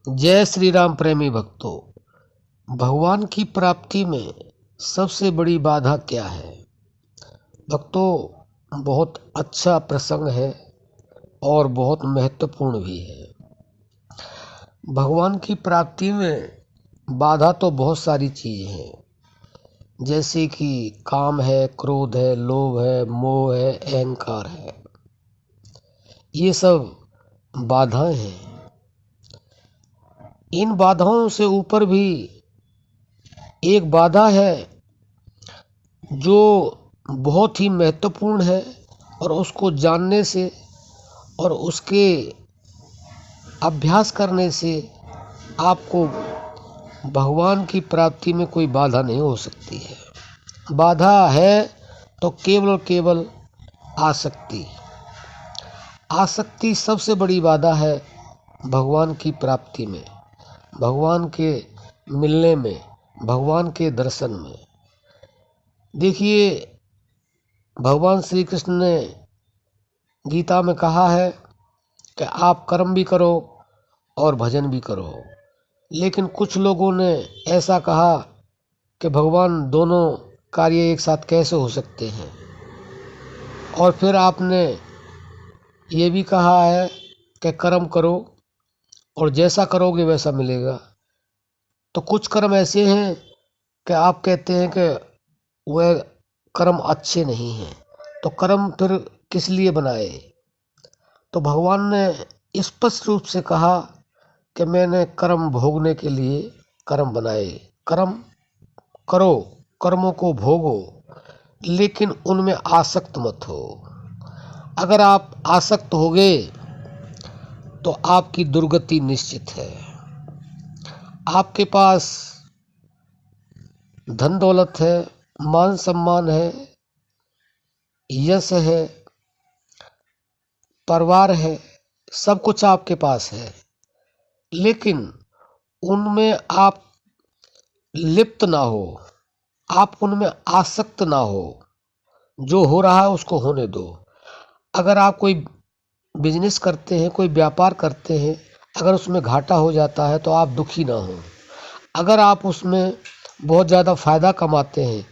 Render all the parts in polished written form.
जय श्री राम प्रेमी भक्तों। भगवान की प्राप्ति में सबसे बड़ी बाधा क्या है? भक्तों, बहुत अच्छा प्रसंग है और बहुत महत्वपूर्ण भी है। भगवान की प्राप्ति में बाधा तो बहुत सारी चीज़ हैं, जैसे कि काम है, क्रोध है, लोभ है, मोह है, अहंकार है। ये सब बाधाएं हैं। इन बाधाओं से ऊपर भी एक बाधा है जो बहुत ही महत्वपूर्ण है, और उसको जानने से और उसके अभ्यास करने से आपको भगवान की प्राप्ति में कोई बाधा नहीं हो सकती है। बाधा है तो केवल और केवल आसक्ति। आसक्ति सबसे बड़ी बाधा है भगवान की प्राप्ति में, भगवान के मिलने में, भगवान के दर्शन में। देखिए, भगवान श्री कृष्ण ने गीता में कहा है कि आप कर्म भी करो और भजन भी करो, लेकिन कुछ लोगों ने ऐसा कहा कि भगवान दोनों कार्य एक साथ कैसे हो सकते हैं। और फिर आपने ये भी कहा है कि कर्म करो और जैसा करोगे वैसा मिलेगा। तो कुछ कर्म ऐसे हैं कि आप कहते हैं कि वह कर्म अच्छे नहीं हैं, तो कर्म फिर किस लिए बनाए? तो भगवान ने स्पष्ट रूप से कहा कि मैंने कर्म भोगने के लिए कर्म बनाए। कर्म करो, कर्मों को भोगो, लेकिन उनमें आसक्त मत हो। अगर आप आसक्त हो गए तो आपकी दुर्गति निश्चित है। आपके पास धन दौलत है, मान सम्मान है, यश है, परिवार है, सब कुछ आपके पास है, लेकिन उनमें आप लिप्त ना हो, आप उनमें आसक्त ना हो। जो हो रहा है उसको होने दो। अगर आप कोई बिजनेस करते हैं, कोई व्यापार करते हैं, अगर उसमें घाटा हो जाता है तो आप दुखी ना हो। अगर आप उसमें बहुत ज़्यादा फ़ायदा कमाते हैं,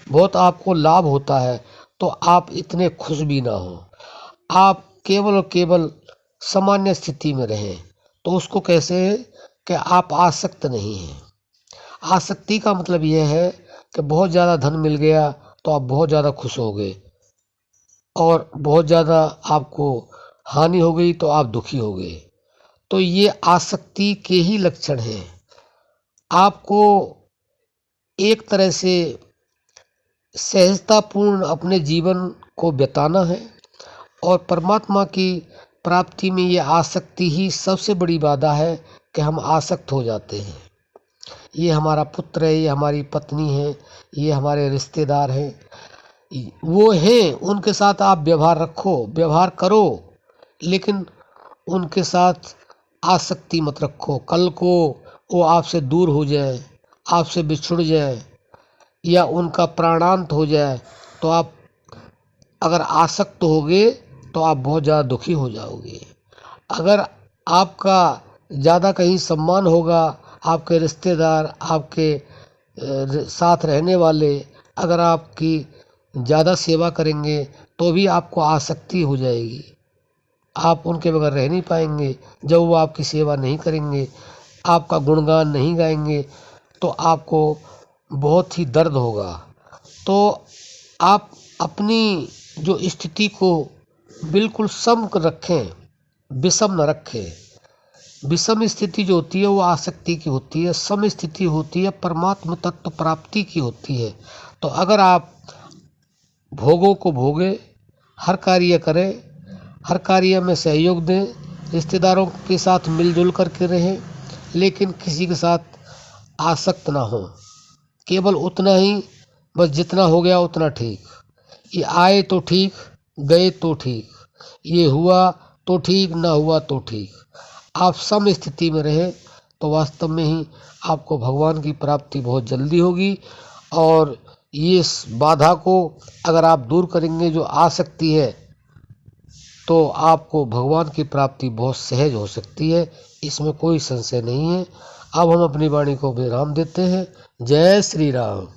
बहुत आपको लाभ होता है, तो आप इतने खुश भी ना हो। आप केवल और केवल सामान्य स्थिति में रहें, तो उसको कैसे है कि आप आसक्त नहीं हैं। आसक्ति का मतलब यह है कि बहुत ज़्यादा धन मिल गया तो आप बहुत ज़्यादा खुश हो गए, और बहुत ज़्यादा आपको हानि हो गई तो आप दुखी हो गए। तो ये आसक्ति के ही लक्षण हैं। आपको एक तरह से सहजतापूर्ण अपने जीवन को बिताना है, और परमात्मा की प्राप्ति में ये आसक्ति ही सबसे बड़ी बाधा है कि हम आसक्त हो जाते हैं। ये हमारा पुत्र है, ये हमारी पत्नी है, ये हमारे रिश्तेदार हैं, वो हैं, उनके साथ आप व्यवहार रखो, व्यवहार करो, लेकिन उनके साथ आसक्ति मत रखो। कल को वो आपसे दूर हो जाए, आपसे बिछुड़ जाए, या उनका प्राणांत हो जाए, तो आप अगर आसक्त होगे तो आप बहुत ज़्यादा दुखी हो जाओगे। अगर आपका ज़्यादा कहीं सम्मान होगा, आपके रिश्तेदार, आपके साथ रहने वाले अगर आपकी ज़्यादा सेवा करेंगे तो भी आपको आसक्ति हो जाएगी। आप उनके बगैर रह नहीं पाएंगे। जब वो आपकी सेवा नहीं करेंगे, आपका गुणगान नहीं गाएंगे, तो आपको बहुत ही दर्द होगा। तो आप अपनी जो स्थिति को बिल्कुल सम रखें, विषम न रखें। विषम स्थिति जो होती है वो आसक्ति की होती है, सम स्थिति होती है परमात्म तत्व प्राप्ति की होती है। तो अगर आप भोगों को भोगे, हर कार्य करें, हर कार्य में सहयोग दें, रिश्तेदारों के साथ मिलजुल करके रहें, लेकिन किसी के साथ आसक्त ना हो। केवल उतना ही, बस जितना हो गया उतना ठीक। ये आए तो ठीक, गए तो ठीक, ये हुआ तो ठीक, ना हुआ तो ठीक। आप सम स्थिति में रहें तो वास्तव में ही आपको भगवान की प्राप्ति बहुत जल्दी होगी। और ये इस बाधा को अगर आप दूर करेंगे, जो आसक्ति है, तो आपको भगवान की प्राप्ति बहुत सहज हो सकती है। इसमें कोई संशय नहीं है। अब हम अपनी वाणी को विराम देते हैं। जय श्री राम।